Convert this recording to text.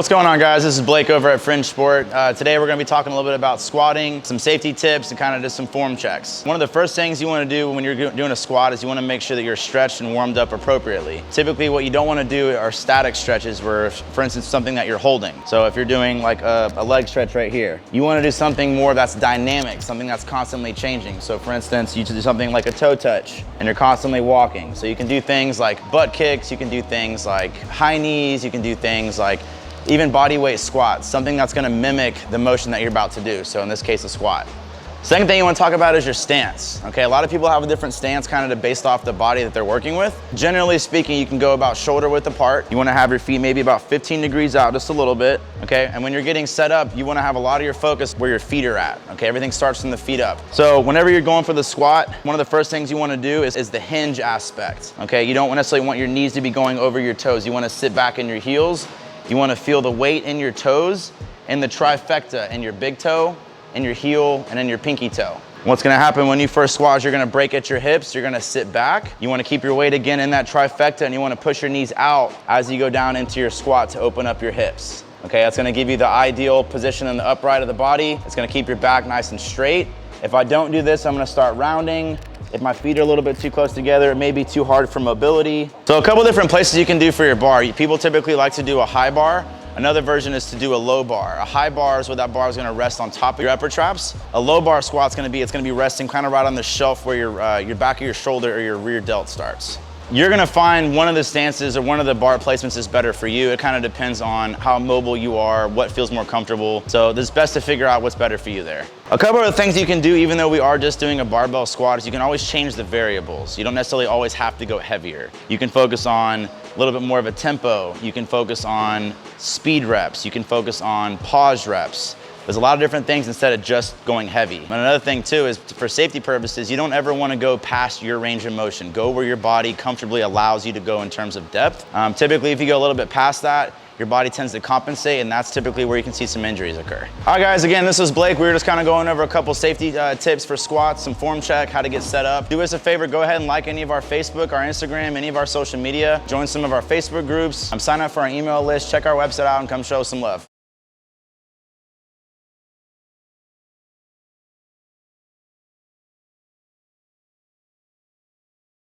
What's going on, guys? This is Blake over at Fringe Sport. Today we're going to be talking a little bit about squatting, some safety tips, and kind of just some form checks. One of the first things you want to do when you're doing a squat is you want to make sure that you're stretched and warmed up appropriately. Typically what you don't want to do are static stretches where, for instance, something that you're holding. So if you're doing like a leg stretch right here, you want to do something more that's dynamic, something that's constantly changing. So for instance, you should do something like a toe touch and you're constantly walking. So you can do things like butt kicks, you can do things like high knees, you can do things like even body weight squats, something that's gonna mimic the motion that you're about to do. So in this case, a squat. Second thing you wanna talk about is your stance. Okay, a lot of people have a different stance kind of based off the body that they're working with. Generally speaking, you can go about shoulder width apart. You wanna have your feet maybe about 15 degrees out, just a little bit, okay? And when you're getting set up, you wanna have a lot of your focus where your feet are at, okay? Everything starts from the feet up. So whenever you're going for the squat, one of the first things you wanna do is the hinge aspect, okay? You don't necessarily want your knees to be going over your toes. You wanna sit back in your heels. You want to feel the weight in your toes and the trifecta in your big toe, in your heel, and in your pinky toe. What's going to happen when you first squat is you're going to break at your hips, you're going to sit back. You want to keep your weight again in that trifecta and you want to push your knees out as you go down into your squat to open up your hips. Okay, that's going to give you the ideal position in the upright of the body. It's going to keep your back nice and straight. If I don't do this, I'm going to start rounding. If my feet are a little bit too close together, it may be too hard for mobility. So a couple different places you can do for your bar. People typically like to do a high bar. Another version is to do a low bar. A high bar is where that bar is gonna rest on top of your upper traps. A low bar squat's gonna be resting kind of right on the shelf where your back of your shoulder or your rear delt starts. You're gonna find one of the stances or one of the bar placements is better for you. It kind of depends on how mobile you are, what feels more comfortable. So it's best to figure out what's better for you there. A couple of things you can do, even though we are just doing a barbell squat, is you can always change the variables. You don't necessarily always have to go heavier. You can focus on a little bit more of a tempo. You can focus on speed reps. You can focus on pause reps. There's a lot of different things instead of just going heavy. And another thing too is for safety purposes, you don't ever want to go past your range of motion. Go where your body comfortably allows you to go in terms of depth. Typically, if you go a little bit past that, your body tends to compensate, and that's typically where you can see some injuries occur. All right, guys, again, this is Blake. We were just kind of going over a couple safety tips for squats, some form check, how to get set up. Do us a favor, go ahead and like any of our Facebook, our Instagram, any of our social media. Join some of our Facebook groups. Sign up for our email list, check our website out, and come show us some love.